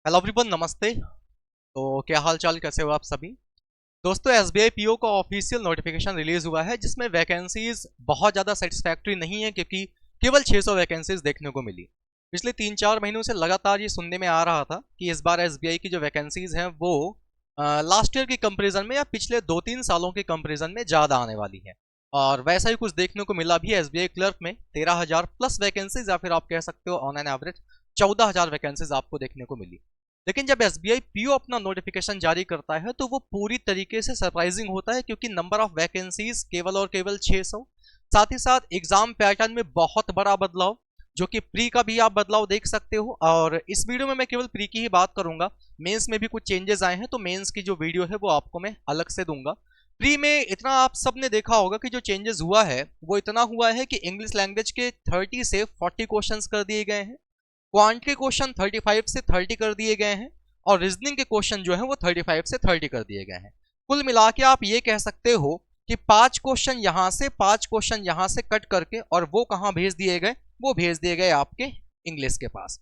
Hello everyone, नमस्ते। तो क्या हाल चाल, कैसे हो आप सभी दोस्तों। एसबीआई पीओ का ऑफिशियल नोटिफिकेशन रिलीज हुआ है जिसमें वैकेंसीज बहुत ज़्यादा सेटिस्फैक्ट्री नहीं है क्योंकि केवल 600 वैकेंसीज देखने को मिली। पिछले 3-4 महीनों से लगातार ये सुनने में आ रहा था कि इस बार एसबीआई की जो वैकेंसीज हैं वो लास्ट ईयर की कंपेरिजन में या पिछले 2-3 सालों के कंपेरिजन में ज़्यादा आने वाली है। और वैसा ही कुछ देखने को मिला भी। एसबीआई क्लर्क में 13,000 प्लस वैकेंसीज या फिर आप कह सकते हो ऑन एन एवरेज 14,000 वैकेंसीज आपको देखने को मिली। लेकिन जब एसबीआई पीओ अपना नोटिफिकेशन जारी करता है तो वो पूरी तरीके से सरप्राइजिंग होता है क्योंकि नंबर ऑफ वैकेंसीज केवल और केवल 600। साथ ही साथ एग्जाम पैटर्न में बहुत बड़ा बदलाव, जो कि प्री का भी आप बदलाव देख सकते हो। और इस वीडियो में मैं केवल प्री की ही बात करूंगा। मेंस में भी कुछ चेंजेस आए हैं तो मेंस की जो वीडियो है वो आपको मैं अलग से दूंगा। प्री में इतना आप सबने देखा होगा कि जो चेंजेस हुआ है वो इतना हुआ है कि इंग्लिश लैंग्वेज के 30 से 40 क्वेश्चंस कर दिए गए हैं। क्वांट के क्वेश्चन 35 से 30 कर दिए गए हैं और रीजनिंग के क्वेश्चन जो है वो 35 से 30 कर दिए गए हैं। कुल मिला के आप ये कह सकते हो कि 5 क्वेश्चन यहां से 5 क्वेश्चन यहां से कट करके और वो कहां भेज दिए गए, वो भेज दिए गए आपके इंग्लिश के पास।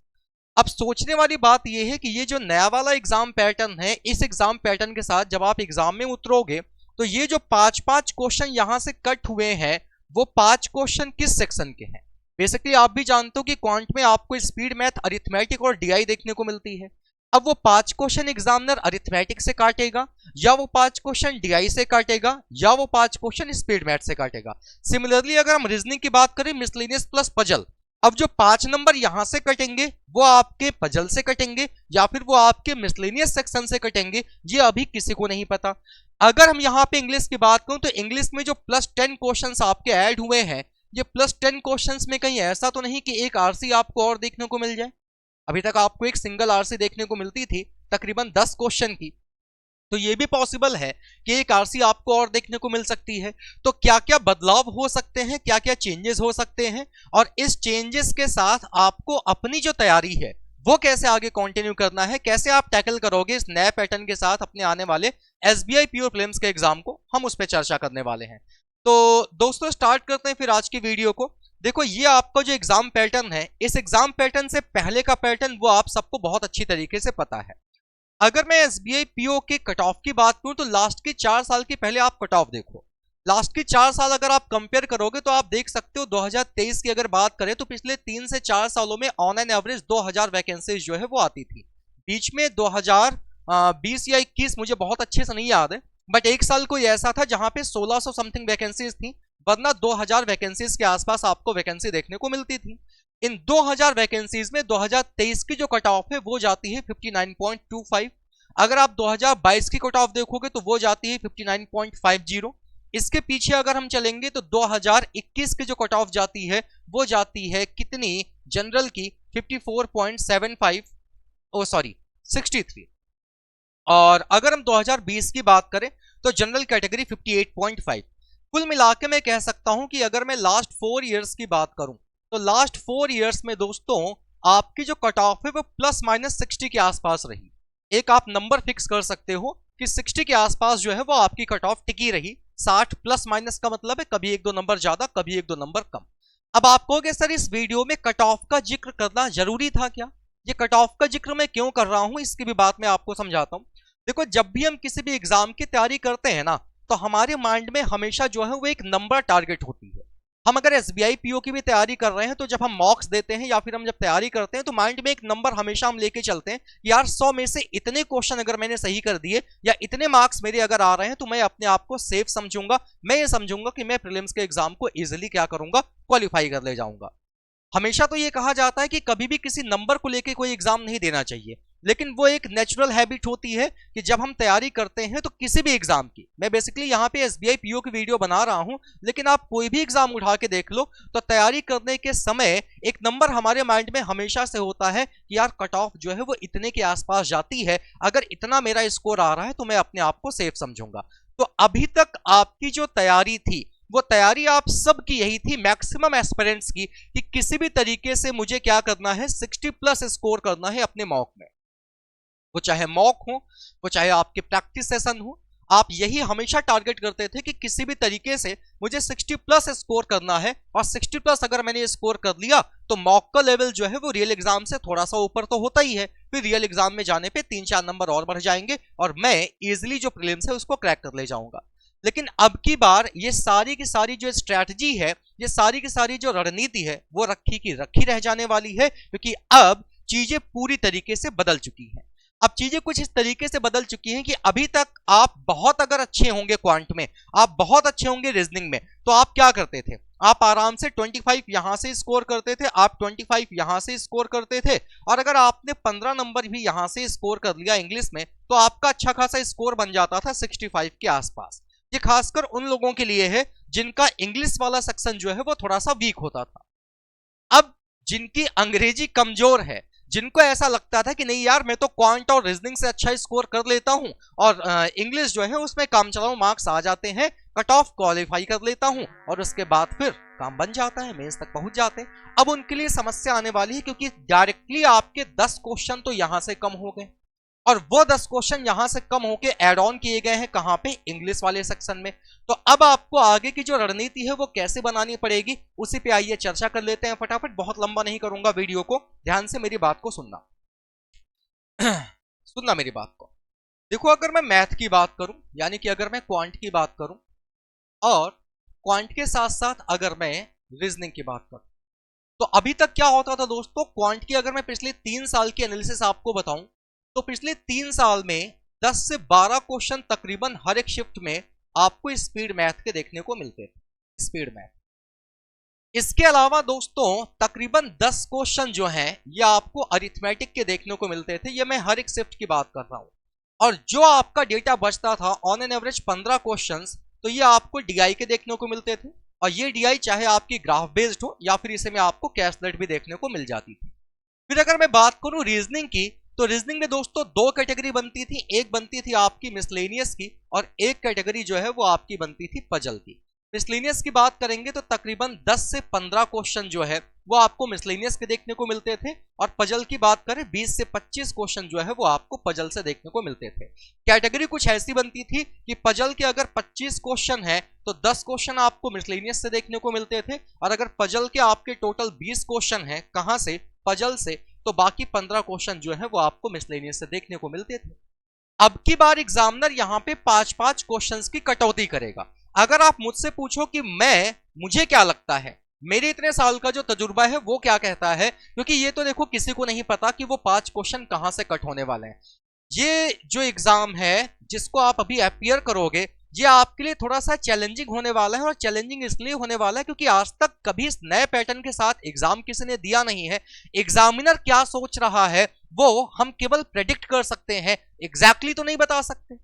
अब सोचने वाली बात यह है कि ये जो नया वाला एग्जाम पैटर्न है, इस एग्जाम पैटर्न के साथ जब आप एग्जाम में उतरोगे तो ये जो 5-5 क्वेश्चन यहां से कट हुए हैं वो 5 क्वेश्चन किस सेक्शन के हैं। बेसिकली आप भी जानते हो कि क्वांट में आपको स्पीड मैथ, अरिथमेटिक और डीआई देखने को मिलती है। अब वो 5 क्वेश्चन एग्जामिनर अरिथमेटिक से काटेगा या वो 5 क्वेश्चन डीआई से काटेगा या वो 5 क्वेश्चन स्पीड मैथ से काटेगा। सिमिलरली अगर हम रीजनिंग की बात करें, मिसलेनियस प्लस पजल, अब जो 5 नंबर यहां से कटेंगे वो आपके पजल से कटेंगे या फिर वो आपके मिसलेनियस सेक्शन से कटेंगे, ये अभी किसी को नहीं पता। अगर हम यहाँ पे इंग्लिश की बात करूं तो इंग्लिश में जो +10 क्वेश्चंस आपके ऐड हुए हैं, ये +10 क्वेश्चंस में कहीं ऐसा तो नहीं कि एक आरसी आपको और देखने को मिल जाए। अभी तक आपको एक सिंगल आरसी देखने को मिलती थी तकरीबन 10 क्वेश्चन की, तो ये भी पॉसिबल है कि एक आरसी आपको और देखने को मिल सकती है। तो क्या क्या बदलाव हो सकते हैं, क्या क्या चेंजेस हो सकते हैं, और इस चेंजेस के साथ आपको अपनी जो तैयारी है वो कैसे आगे कंटिन्यू करना है, कैसे आप टैकल करोगे इस नए पैटर्न के साथ अपने आने वाले एसबीआई पीओ प्रीलिम्स के एग्जाम को, हम उस पर चर्चा करने वाले हैं। तो दोस्तों स्टार्ट करते हैं फिर आज की वीडियो को। देखो, ये आपका जो एग्जाम पैटर्न है, इस एग्जाम पैटर्न से पहले का पैटर्न वो आप सबको बहुत अच्छी तरीके से पता है। अगर मैं एसबीआई पीओ के कट ऑफ की बात करूं तो लास्ट के 4 साल की पहले आप कट ऑफ देखो। लास्ट के 4 साल अगर आप कंपेयर करोगे तो आप देख सकते हो 2023 की अगर बात करें तो पिछले 3 से 4 सालों में ऑन एन एवरेज 2000 वैकेंसीज जो है वो आती थी। बीच में 2020 या 21 मुझे बहुत अच्छे से नहीं याद है, बट एक साल कोई ऐसा था जहां पे 1600 समथिंग वैकेंसीज थी, वरना 2000 वैकेंसीज के आसपास आपको वैकेंसी देखने को मिलती थी। इन 2000 वैकेंसीज में 2023 की जो कट ऑफ है वो जाती है 59.25। अगर आप 2022 की कट ऑफ देखोगे तो वो जाती है 59.50। इसके पीछे अगर हम चलेंगे तो 2021 की जो कट ऑफ जाती है वो जाती है कितनी, जनरल की 54.75, ओ सॉरी 63। और अगर हम 2020 की बात करें तो जनरल कैटेगरी 58.5। कुल मिलाकर मैं कह सकता हूं कि अगर मैं लास्ट 4 इयर्स की बात करूं तो लास्ट 4 इयर्स में दोस्तों आपकी जो कट ऑफ है वो ±60 के आसपास रही। एक आप नंबर फिक्स कर सकते हो कि 60 के आसपास जो है वो आपकी कट ऑफ टिकी रही। 60 ± का मतलब है कभी 1-2 नंबर ज्यादा, कभी 1-2 नंबर कम। अब आप कहोगे सर इस वीडियो में कट ऑफ का जिक्र करना जरूरी था क्या? ये कट ऑफ का जिक्र मैं क्यों कर रहा हूं इसकी भी बात मैं आपको समझाता हूं। देखो, जब भी हम किसी भी एग्जाम की तैयारी करते हैं ना तो हमारे माइंड में हमेशा जो है वो एक नंबर टारगेट होती है। हम अगर एसबीआई पीओ की भी तैयारी कर रहे हैं तो जब हम मॉक्स देते हैं या फिर हम जब तैयारी करते हैं तो माइंड में एक नंबर हमेशा हम लेके चलते हैं, यार 100 में से इतने क्वेश्चन अगर मैंने सही कर दिए या इतने मार्क्स मेरे अगर आ रहे हैं तो मैं अपने आप को सेफ समझूंगा, मैं ये समझूंगा कि मैं प्रीलिम्स के एग्जाम को इजिली क्या करूंगा, क्वालिफाई कर ले जाऊंगा। हमेशा तो ये कहा जाता है कि कभी भी किसी नंबर को लेके कोई एग्जाम नहीं देना चाहिए, लेकिन वो एक नेचुरल हैबिट होती है कि जब हम तैयारी करते हैं तो किसी भी एग्जाम की, मैं बेसिकली यहाँ पे एसबीआई पीओ की वीडियो बना रहा हूं, लेकिन आप कोई भी एग्जाम उठा के देख लो तो तैयारी करने के समय एक नंबर हमारे माइंड में हमेशा से होता है कि यार कट ऑफ जो है वो इतने के आसपास जाती है, अगर इतना मेरा स्कोर आ रहा है तो मैं अपने आप को सेफ समझूंगा। तो अभी तक आपकी जो तैयारी थी वो तैयारी आप सब की यही थी, मैक्सिमम एस्पिरेंट्स की, कि किसी भी तरीके से मुझे क्या करना है, 60+ स्कोर करना है अपने मॉक में। वो चाहे मॉक हो, वो चाहे आपके प्रैक्टिस सेशन हो, आप यही हमेशा टारगेट करते थे कि किसी भी तरीके से मुझे 60+ स्कोर करना है, और 60+ अगर मैंने स्कोर कर लिया तो मॉक का लेवल जो है वो रियल एग्जाम से थोड़ा सा ऊपर तो होता ही है, फिर रियल एग्जाम में जाने पे 3-4 नंबर और बढ़ जाएंगे और मैं इजिली जो प्रीलिम्स है उसको क्रैक कर ले जाऊंगा। लेकिन अब की बार ये सारी की सारी जो स्ट्रैटेजी है, ये सारी की सारी जो रणनीति है वो रखी की रखी रह जाने वाली है, क्योंकि अब चीजें पूरी तरीके से बदल चुकी हैं। अब चीजें कुछ इस तरीके से बदल चुकी हैं कि अभी तक आप बहुत अगर अच्छे होंगे क्वांट में, आप बहुत अच्छे होंगे रीजनिंग में, तो आप क्या करते थे, आप आराम से 25 यहां से स्कोर करते थे, आप 25 यहां से स्कोर करते थे, और अगर आपने 15 नंबर भी यहां से स्कोर कर लिया इंग्लिश में तो आपका अच्छा खासा स्कोर बन जाता था 65 के आसपास। ये खासकर उन लोगों के लिए है जिनका इंग्लिश वाला सेक्शन जो है वो थोड़ा सा वीक होता था। अब जिनकी अंग्रेजी कमजोर है, जिनको ऐसा लगता था कि नहीं यार मैं तो क्वांट और रीजनिंग से अच्छा स्कोर कर लेता हूं और इंग्लिश जो है उसमें काम चलाओ मार्क्स आ जाते हैं, कट ऑफ क्वालिफाई कर लेता हूं और उसके बाद फिर काम बन जाता है, मेंस तक पहुंच जाते हैं। अब उनके लिए समस्या आने वाली है, क्योंकि डायरेक्टली आपके 10 क्वेश्चन तो यहां से कम हो गए और वो 10 क्वेश्चन यहां से कम होके ऐड ऑन किए गए हैं कहां पे, इंग्लिश वाले सेक्शन में। तो अब आपको आगे की जो रणनीति है वो कैसे बनानी पड़ेगी, उसी पे आइए चर्चा कर लेते हैं फटाफट। बहुत लंबा नहीं करूंगा वीडियो को, ध्यान से मेरी बात को सुनना सुनना मेरी बात को। देखो, अगर मैं मैथ की बात करूं, यानी कि अगर मैं क्वांट की बात करूं और क्वांट के साथ साथ अगर मैं रीजनिंग की बात करूं, तो अभी तक क्या होता था दोस्तों, क्वांट की अगर मैं पिछले 3 साल की एनालिसिस आपको बताऊं तो पिछले 3 साल में 10 से 12 क्वेश्चन तकरीबन हर एक शिफ्ट में आपको स्पीड मैथ के देखने को मिलते थे, स्पीड मैथ। इसके अलावा दोस्तों तकरीबन 10 क्वेश्चन जो हैं ये आपको अरिथमेटिक के देखने को मिलते थे, ये मैं हर एक शिफ्ट की बात कर रहा हूं। और जो आपका डेटा बचता था ऑन एन एवरेज 15 क्वेश्चंस, तो ये आपको डीआई के देखने को मिलते थे, और ये डीआई चाहे आपकी ग्राफ बेस्ड हो या फिर इसे में आपको कैशलेट भी देखने को मिल जाती थी। फिर अगर मैं बात करूं रीजनिंग की, तो रीजनिंग में दोस्तों 2 कैटेगरी बनती थी, एक बनती थी आपकी मिसलेनियस की और एक कैटेगरी जो है वो आपकी बनती थी पजल की। मिसलेनियस की बात करेंगे तो तकरीबन 10 से 15 क्वेश्चन जो है वो आपको मिसलेनियस के देखने को मिलते थे, और पजल की बात करें 20 से 25 क्वेश्चन जो है वो आपको पजल से देखने को मिलते थे। कैटेगरी कुछ ऐसी बनती थी कि पजल के अगर 25 क्वेश्चन है तो 10 क्वेश्चन आपको मिसलेनियस से देखने को मिलते थे, और अगर पजल के आपके टोटल 20 क्वेश्चन है कहां से, पजल से, तो बाकी 15 क्वेश्चन जो है वो आपको मिसलेनियस से देखने को मिलते थे। अब की बार एग्जामिनर यहाँ पे 5-5 क्वेश्चंस की कटौती करेगा। अगर आप मुझसे पूछो कि मुझे क्या लगता है, मेरे इतने साल का जो तजुर्बा है वो क्या कहता है, क्योंकि ये तो देखो किसी को नहीं पता कि वो 5 क्वेश्चन कहां से कट होने वाले हैं। ये जो एग्जाम है जिसको आप अभी अपीयर करोगे, ये आपके लिए थोड़ा सा चैलेंजिंग होने वाला है, और चैलेंजिंग इसलिए होने वाला है क्योंकि आज तक कभी इस नए पैटर्न के साथ एग्जाम किसी ने दिया नहीं है। एग्जामिनर क्या सोच रहा है वो हम केवल प्रेडिक्ट कर सकते हैं, एग्जैक्टली तो नहीं बता सकते।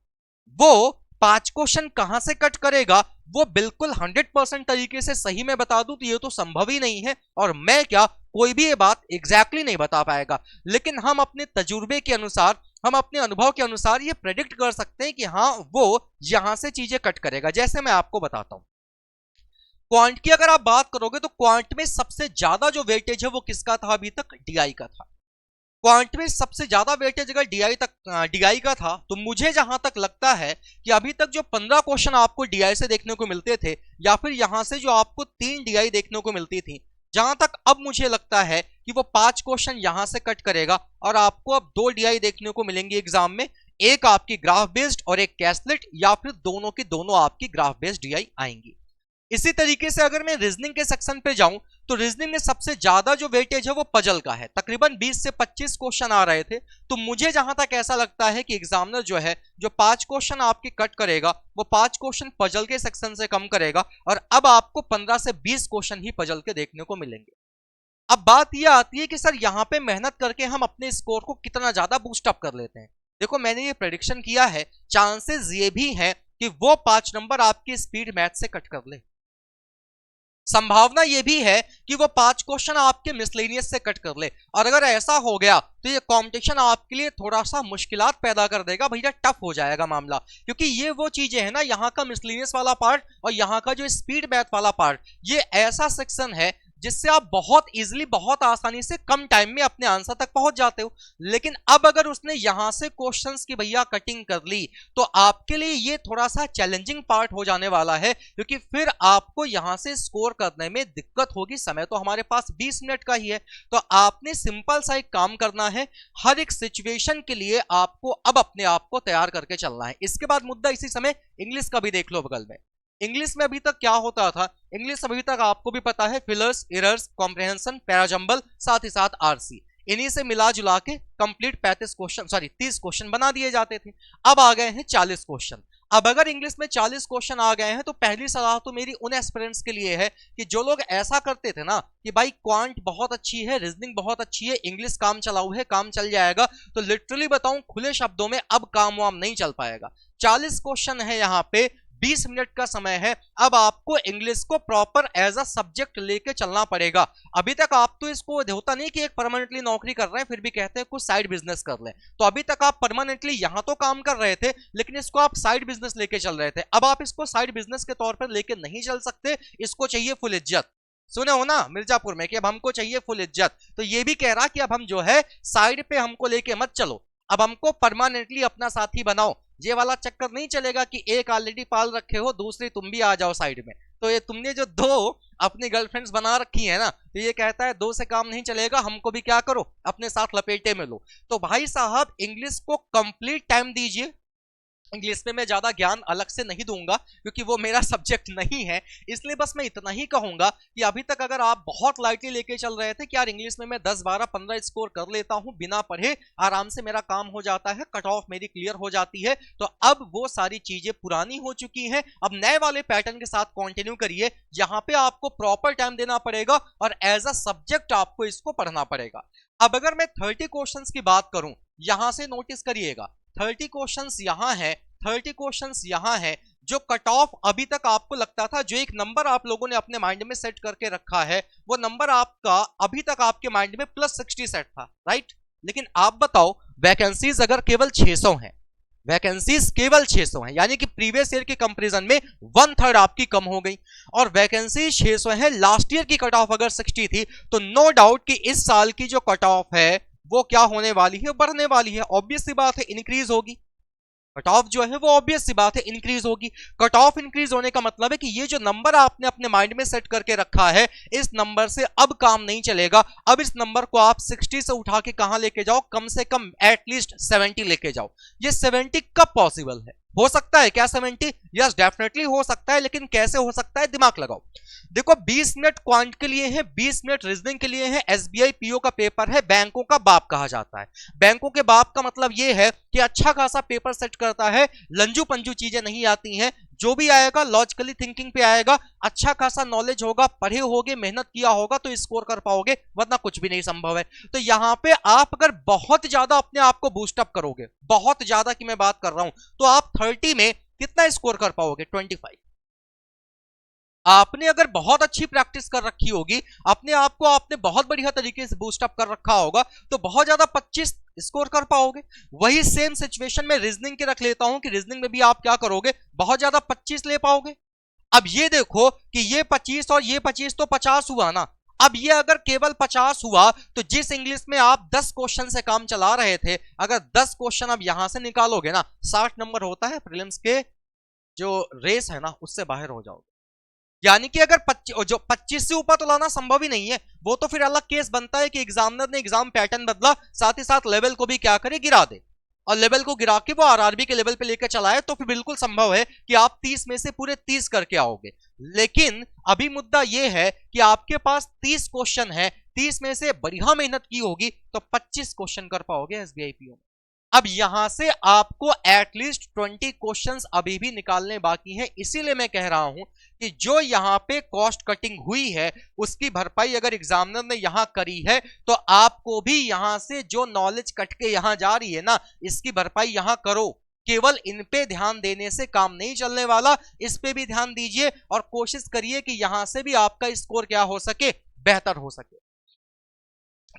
वो 5 क्वेश्चन कहां से कट करेगा वो बिल्कुल 100% तरीके से सही में बता दूं तो ये तो संभव ही नहीं है, और मैं क्या, कोई भी ये बात एग्जैक्टली नहीं बता पाएगा। लेकिन हम अपने तजुर्बे के अनुसार, हम अपने अनुभव के अनुसार ये प्रेडिक्ट कर सकते हैं कि हाँ वो यहां से चीजें कट करेगा। जैसे मैं आपको बताता हूं, क्वांट की अगर आप बात करोगे तो क्वांट में सबसे ज्यादा जो वेटेज है वो किसका था, अभी तक डीआई का था। क्वांट में सबसे ज्यादा वेटेज अगर डीआई का था, तो मुझे जहां तक लगता है कि अभी तक जो 15 क्वेश्चन आपको डीआई से देखने को मिलते थे, या फिर यहां से जो आपको 3 डीआई देखने को मिलती थी, जहां तक अब मुझे लगता है कि वो 5 क्वेश्चन यहां से कट करेगा और आपको अब 2 डीआई देखने को मिलेंगी एग्जाम में, एक आपकी ग्राफ बेस्ड और एक कैशलेट, या फिर दोनों की दोनों आपकी ग्राफ बेस्ड डीआई आएंगी। इसी तरीके से अगर मैं रीजनिंग के सेक्शन पे जाऊं तो रीजनिंग में सबसे ज्यादा जो वेटेज है वो पजल का है, तकरीबन 20 से 25 क्वेश्चन आ रहे थे। तो मुझे जहां तक ऐसा लगता है कि एग्जामिनर जो है जो 5 क्वेश्चन आपके कट करेगा वो 5 क्वेश्चन पजल के सेक्शन से कम करेगा, और अब आपको 15 से 20 क्वेश्चन ही पजल के देखने को मिलेंगे। अब बात यह आती है कि सर यहाँ पे मेहनत करके हम अपने स्कोर को कितना ज्यादा बूस्ट अप कर लेते हैं। देखो, मैंने ये प्रेडिक्शन किया है, चांसेस ये भी हैं कि वो 5 नंबर आपके स्पीड मैथ से कट कर ले, संभावना यह भी है कि वो 5 क्वेश्चन आपके मिसलेनियस से कट कर ले। और अगर ऐसा हो गया तो ये कंपटीशन आपके लिए थोड़ा सा मुश्किलात पैदा कर देगा, भैया टफ हो जाएगा मामला, क्योंकि ये वो चीजें हैं ना, यहाँ का मिसलेनियस वाला पार्ट और यहाँ का जो स्पीड मैथ वाला पार्ट, ये ऐसा सेक्शन है जिससे आप बहुत इजीली, बहुत आसानी से कम टाइम में अपने आंसर तक पहुंच जाते हो। लेकिन अब अगर उसने यहां से क्वेश्चंस की भैया कटिंग कर ली तो आपके लिए ये थोड़ा सा चैलेंजिंग पार्ट हो जाने वाला है, क्योंकि फिर आपको यहां से स्कोर करने में दिक्कत होगी। समय तो हमारे पास 20 मिनट का ही है, तो आपने सिंपल सा एक काम करना है, हर एक सिचुएशन के लिए आपको अब अपने आप को तैयार करके चलना है। इसके बाद मुद्दा इसी समय इंग्लिश का भी देख लो बगल में। इंग्लिश में अभी तक क्या होता था, इंग्लिश अभी तक आपको भी पता है, फिलर्स, एरर्स, कॉम्प्रिहेंशन, पैराजंबल, साथ ही साथ आरसी, इन्हीं से मिला जुला के कंप्लीट 35 क्वेश्चन, सॉरी 30 क्वेश्चन बना दिए जाते थे। अब आ गए हैं 40 क्वेश्चन। अब अगर इंग्लिश में 40 क्वेश्चन आ गए हैं तो पहली सलाह तो मेरी उन एस्पिरेंट्स के लिए है कि जो लोग ऐसा करते थे ना कि भाई क्वांट बहुत अच्छी है, रीजनिंग बहुत अच्छी है, इंग्लिश काम चलाऊ है, काम चल जाएगा, तो लिटरली बताऊं खुले शब्दों में अब काम वाम नहीं चल पाएगा। 40 क्वेश्चन है यहाँ पे, 20 मिनट का समय है। अब आपको इंग्लिश को प्रॉपर एज अ सब्जेक्ट लेके चलना पड़ेगा। अभी तक आप तो इसको होता नहीं कि एक परमानेंटली नौकरी कर रहे हैं फिर भी कहते हैं कुछ साइड बिजनेस कर लें, तो अभी तक आप परमानेंटली यहां तो काम कर रहे थे लेकिन इसको आप साइड बिजनेस लेके चल रहे थे। अब आप इसको साइड बिजनेस के तौर पर लेके नहीं चल सकते, इसको चाहिए फुल इज्जत। सुने हो ना मिर्जापुर में कि अब हमको चाहिए फुल इज्जत, तो ये भी कह रहा कि अब हम जो है साइड पे हमको लेके मत चलो, अब हमको परमानेंटली अपना साथी बनाओ। ये वाला चक्कर नहीं चलेगा कि एक ऑलरेडी पाल रखे हो, दूसरी तुम भी आ जाओ साइड में। तो ये तुमने जो 2 अपनी गर्लफ्रेंड्स बना रखी है ना, तो ये कहता है 2 से काम नहीं चलेगा, हमको भी क्या करो अपने साथ लपेटे में लो। तो भाई साहब इंग्लिश को कंप्लीट टाइम दीजिए। इंग्लिश में मैं ज्यादा ज्ञान अलग से नहीं दूंगा क्योंकि वो मेरा सब्जेक्ट नहीं है, इसलिए बस मैं इतना ही कहूंगा कि अभी तक अगर आप बहुत लाइटली लेके चल रहे थे कि यार इंग्लिश में मैं 10, 12, 15 स्कोर कर लेता हूं बिना पढ़े, आराम से मेरा काम हो जाता है, कट ऑफ मेरी क्लियर हो जाती है, तो अब वो सारी चीजें पुरानी हो चुकी हैं। अब नए वाले पैटर्न के साथ कंटिन्यू करिए, जहां पे आपको प्रॉपर टाइम देना पड़ेगा और एज अ सब्जेक्ट आपको इसको पढ़ना पड़ेगा। अब अगर मैं 30 क्वेश्चंस की बात करूं, यहां से नोटिस करिएगा 30 क्वेश्चंस यहां है, 30 क्वेश्चंस यहां है। जो कट ऑफ अभी तक आपको लगता था, जो एक नंबर आप लोगों ने अपने माइंड में सेट करके रखा है, वो नंबर आपका अभी तक आपके माइंड में +60 सेट था, राइट। लेकिन आप बताओ वैकेंसीज अगर केवल 600 हैं, वैकेंसीज केवल 600 हैं, यानी कि प्रीवियस ईयर के कंपैरिजन में 1/3 आपकी कम हो गई, और वैकेंसी 600 है। लास्ट ईयर की कट ऑफ अगर 60 थी, तो नो डाउट कि इस साल की जो कट ऑफ है वो क्या होने वाली है, बढ़ने वाली है। ऑब्वियस सी बात है इंक्रीज होगी, कट ऑफ जो है वो ऑब्वियस सी बात है इंक्रीज होगी। कट ऑफ इंक्रीज होने का मतलब है कि ये जो नंबर आपने अपने माइंड में सेट करके रखा है, इस नंबर से अब काम नहीं चलेगा। अब इस नंबर को आप 60 से उठा के कहां लेके जाओ, कम से कम एटलीस्ट 70 लेके जाओ। ये 70 कब पॉसिबल है? हो सकता है क्या 70? यस डेफिनेटली हो सकता है, लेकिन कैसे हो सकता है, दिमाग लगाओ। देखो 20 मिनट क्वांट के लिए है, 20 मिनट रीजनिंग के लिए है, एसबीआई पीओ का पेपर है, बैंकों का बाप कहा जाता है। बैंकों के बाप का मतलब यह है कि अच्छा खासा पेपर सेट करता है, लंजू पंजू चीजें नहीं आती हैं, जो भी आएगा लॉजिकली थिंकिंग पे आएगा, अच्छा खासा नॉलेज होगा, पढ़े होगे, मेहनत किया होगा तो स्कोर कर पाओगे, वरना कुछ भी नहीं संभव है। तो यहां पे आप अगर बहुत ज्यादा अपने आप को बूस्टअप करोगे, बहुत ज्यादा की मैं बात कर रहा हूं, तो आप 30 में कितना स्कोर कर पाओगे? 25। आपने अगर बहुत अच्छी प्रैक्टिस कर रखी होगी, अपने आप को आपने बहुत बढ़िया तरीके से बूस्टअप कर रखा होगा, तो बहुत ज्यादा 25 स्कोर कर पाओगे। वही सेम सिचुएशन में रीजनिंग के रख लेता हूं कि रीजनिंग में भी आप क्या करोगे, बहुत ज्यादा 25 ले पाओगे। अब ये देखो कि ये 25 और ये 25 तो 50 हुआ ना। अब ये अगर केवल 50 हुआ तो जिस इंग्लिश में आप 10 क्वेश्चन से काम चला रहे थे, अगर 10 क्वेश्चन अब यहां से निकालोगे ना, 60 नंबर होता है प्रीलिम्स के जो रेस है ना, उससे बाहर हो जाओगे। यानी कि अगर 25 से ऊपर तो लाना संभव ही नहीं है। वो तो फिर अलग केस बनता है कि एग्जामिनर ने एग्जाम पैटर्न बदला, साथ ही साथ लेवल को भी क्या करे, गिरा दे, और लेवल को गिरा के वो आरआरबी के लेवल पे लेकर चलाए, तो फिर बिल्कुल संभव है कि आप 30 में से पूरे 30 करके आओगे। लेकिन अभी मुद्दा ये है कि आपके पास 30 क्वेश्चन है, 30 में से बढ़िया मेहनत की होगी तो 25 क्वेश्चन कर पाओगे एसबीआई पीओ में। अब यहां से आपको एटलीस्ट 20 क्वेश्चंस अभी भी निकालने बाकी हैं। इसीलिए मैं कह रहा हूं कि जो यहां पे कॉस्ट कटिंग हुई है, उसकी भरपाई अगर एग्जामिनर ने यहां करी है, तो आपको भी यहां से जो नॉलेज कट के यहां जा रही है ना, इसकी भरपाई यहां करो। केवल इन पे ध्यान देने से काम नहीं चलने वाला, इस पे भी ध्यान दीजिए और कोशिश करिए कि यहां से भी आपका स्कोर क्या हो सके, बेहतर हो सके।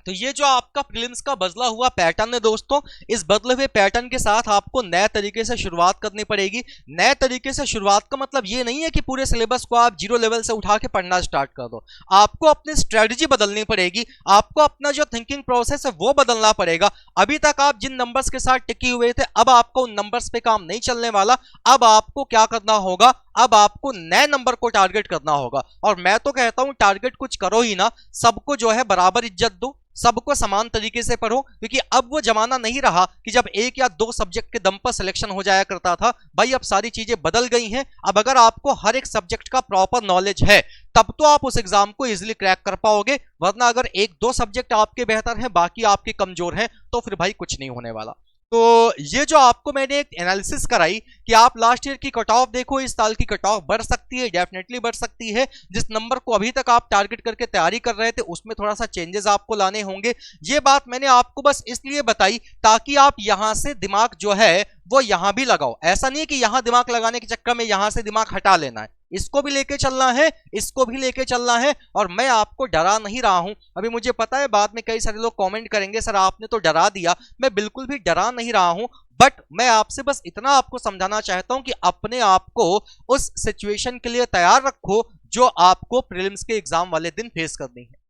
तो ये जो आपका प्रीलिम्स का बदला हुआ पैटर्न है दोस्तों, इस बदले हुए पैटर्न के साथ आपको नए तरीके से शुरुआत करनी पड़ेगी। नए तरीके से शुरुआत का मतलब ये नहीं है कि पूरे सिलेबस को आप जीरो लेवल से उठा के पढ़ना स्टार्ट कर दो। आपको अपनी स्ट्रेटजी बदलनी पड़ेगी, आपको अपना जो थिंकिंग प्रोसेस है वो बदलना पड़ेगा। अभी तक आप जिन नंबर्स के साथ टिके हुए थे, अब आपको उन नंबर्स पे काम नहीं चलने वाला। अब आपको क्या करना होगा, अब आपको नए नंबर को टारगेट करना होगा। और मैं तो कहता हूं टारगेट कुछ करो ही ना, सबको जो है बराबर इज्जत दो, सबको समान तरीके से पढ़ो, क्योंकि अब वो जमाना नहीं रहा कि जब एक या दो सब्जेक्ट के दम पर सिलेक्शन हो जाया करता था। भाई अब सारी चीजें बदल गई हैं। अब अगर आपको हर एक सब्जेक्ट का प्रॉपर नॉलेज है तब तो आप उस एग्जाम को इजीली क्रैक कर पाओगे, वरना अगर एक दो सब्जेक्ट आपके बेहतर हैं बाकी आपके कमजोर हैं तो फिर भाई कुछ नहीं होने वाला। तो ये जो आपको मैंने एक एनालिसिस कराई कि आप लास्ट ईयर की कट ऑफ देखो, इस साल की कट ऑफ बढ़ सकती है, डेफिनेटली बढ़ सकती है। जिस नंबर को अभी तक आप टारगेट करके तैयारी कर रहे थे उसमें थोड़ा सा चेंजेस आपको लाने होंगे। ये बात मैंने आपको बस इसलिए बताई ताकि आप यहां से दिमाग जो है वो यहां भी लगाओ। ऐसा नहीं है कि यहां दिमाग लगाने के चक्कर में यहां से दिमाग हटा लेना है, इसको भी लेके चलना है, इसको भी लेके चलना है। और मैं आपको डरा नहीं रहा हूं। अभी मुझे पता है बाद में कई सारे लोग कमेंट करेंगे सर आपने तो डरा दिया, मैं बिल्कुल भी डरा नहीं रहा हूं। बट मैं आपसे बस इतना आपको समझाना चाहता हूं कि अपने आप को उस सिचुएशन के लिए तैयार रखो जो आपको प्रीलिम्स के एग्जाम वाले दिन फेस करनी है।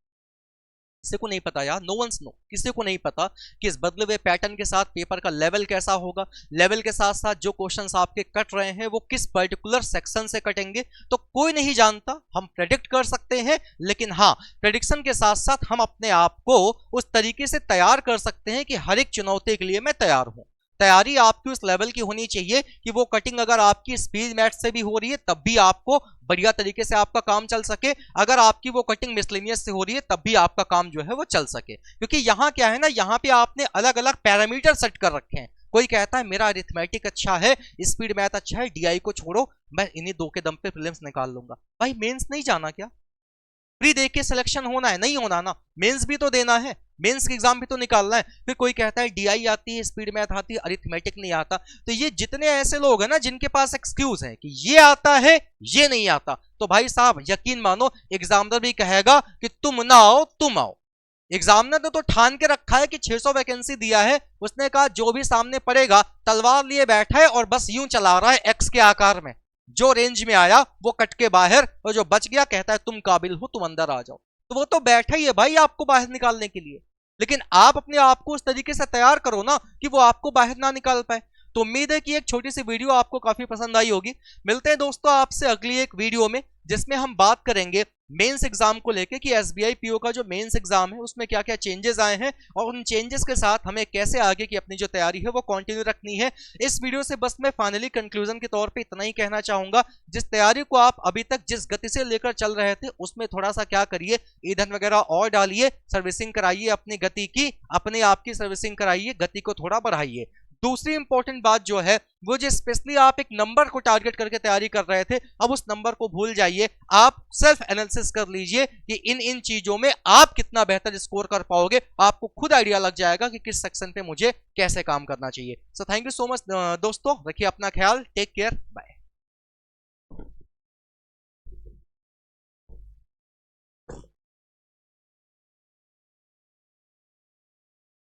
किसी को नहीं पता यार, नो वंस नो, किसी को नहीं पता कि इस बदले हुए पैटर्न के साथ पेपर का लेवल कैसा होगा। लेवल के साथ साथ जो क्वेश्चंस आपके कट रहे हैं वो किस पर्टिकुलर सेक्शन से कटेंगे तो कोई नहीं जानता। हम प्रेडिक्ट कर सकते हैं, लेकिन हाँ प्रेडिक्शन के साथ साथ हम अपने आप को उस तरीके से तैयार कर सकते हैं कि हर एक चुनौती के लिए मैं तैयार हूं। तैयारी आपकी उस लेवल की होनी चाहिए कि वो कटिंग अगर आपकी स्पीड मैथ से भी हो रही है तब भी आपको बढ़िया तरीके से आपका काम चल सके, अगर आपकी वो कटिंग मिसलेनियस से हो रही है तब भी आपका काम जो है वो चल सके। क्योंकि यहाँ क्या है ना, यहाँ पे आपने अलग अलग पैरामीटर सेट कर रखे हैं। कोई कहता है मेरा अरिथमेटिक अच्छा है, स्पीड मैथ अच्छा है, डीआई को छोड़ो मैं इन्हीं दो के दम पे प्रीलिम्स निकाल लूंगा। भाई मेंस नहीं जाना क्या? प्री देख के सिलेक्शन होना है? नहीं होना ना, मेंस भी तो देना है, मेंस के एग्जाम भी तो निकालना है। फिर कोई कहता है डीआई आती है, स्पीड मैथ आती है, अरिथमेटिक नहीं आता। तो ये जितने ऐसे लोग हैं ना जिनके पास एक्सक्यूज है कि ये आता है ये नहीं आता, तो भाई साहब यकीन मानो एग्जामिनर भी कहेगा कि तुम ना आओ तुम आओ। एग्जामिनर ने तो ठान के रखा है कि 600 वैकेंसी दिया है, उसने कहा जो भी सामने पड़ेगा तलवार लिए बैठा है और बस यूं चला रहा है एक्स के आकार में, जो रेंज में आया वो कट के बाहर, और जो बच गया कहता है तुम काबिल हो तुम अंदर आ जाओ। तो वो तो बैठा ही है भाई आपको बाहर निकालने के लिए, लेकिन आप अपने आप को उस तरीके से तैयार करो ना कि वो आपको बाहर ना निकाल पाए। तो उम्मीद है कि एक छोटी सी वीडियो आपको काफी पसंद आई होगी। मिलते हैं दोस्तों आपसे अगली एक वीडियो में जिसमें हम बात करेंगे मेंस एग्जाम को लेके कि एसबीआई पीओ का जो मेंस एग्जाम है उसमें क्या क्या चेंजेस आए हैं और उन चेंजेस के साथ हमें कैसे आगे की अपनी जो तैयारी है वो कंटिन्यू रखनी है। इस वीडियो से बस मैं फाइनली कंक्लूजन के तौर पे इतना ही कहना चाहूंगा, जिस तैयारी को आप अभी तक जिस गति से लेकर चल रहे थे उसमें थोड़ा सा क्या करिए, ईंधन वगैरह और डालिए, सर्विसिंग कराइए अपनी गति की, अपने आप की सर्विसिंग कराइए, गति को थोड़ा बढ़ाइए। दूसरी इंपॉर्टेंट बात जो है वो जो स्पेशली आप एक नंबर को टारगेट करके तैयारी कर रहे थे, अब उस नंबर को भूल जाइए। आप सेल्फ एनालिसिस कर लीजिए कि इन चीजों में आप कितना बेहतर स्कोर कर पाओगे। आपको खुद आइडिया लग जाएगा कि किस सेक्शन पे मुझे कैसे काम करना चाहिए। So thank you so much दोस्तों, रखिए अपना ख्याल, टेक केयर, बाय।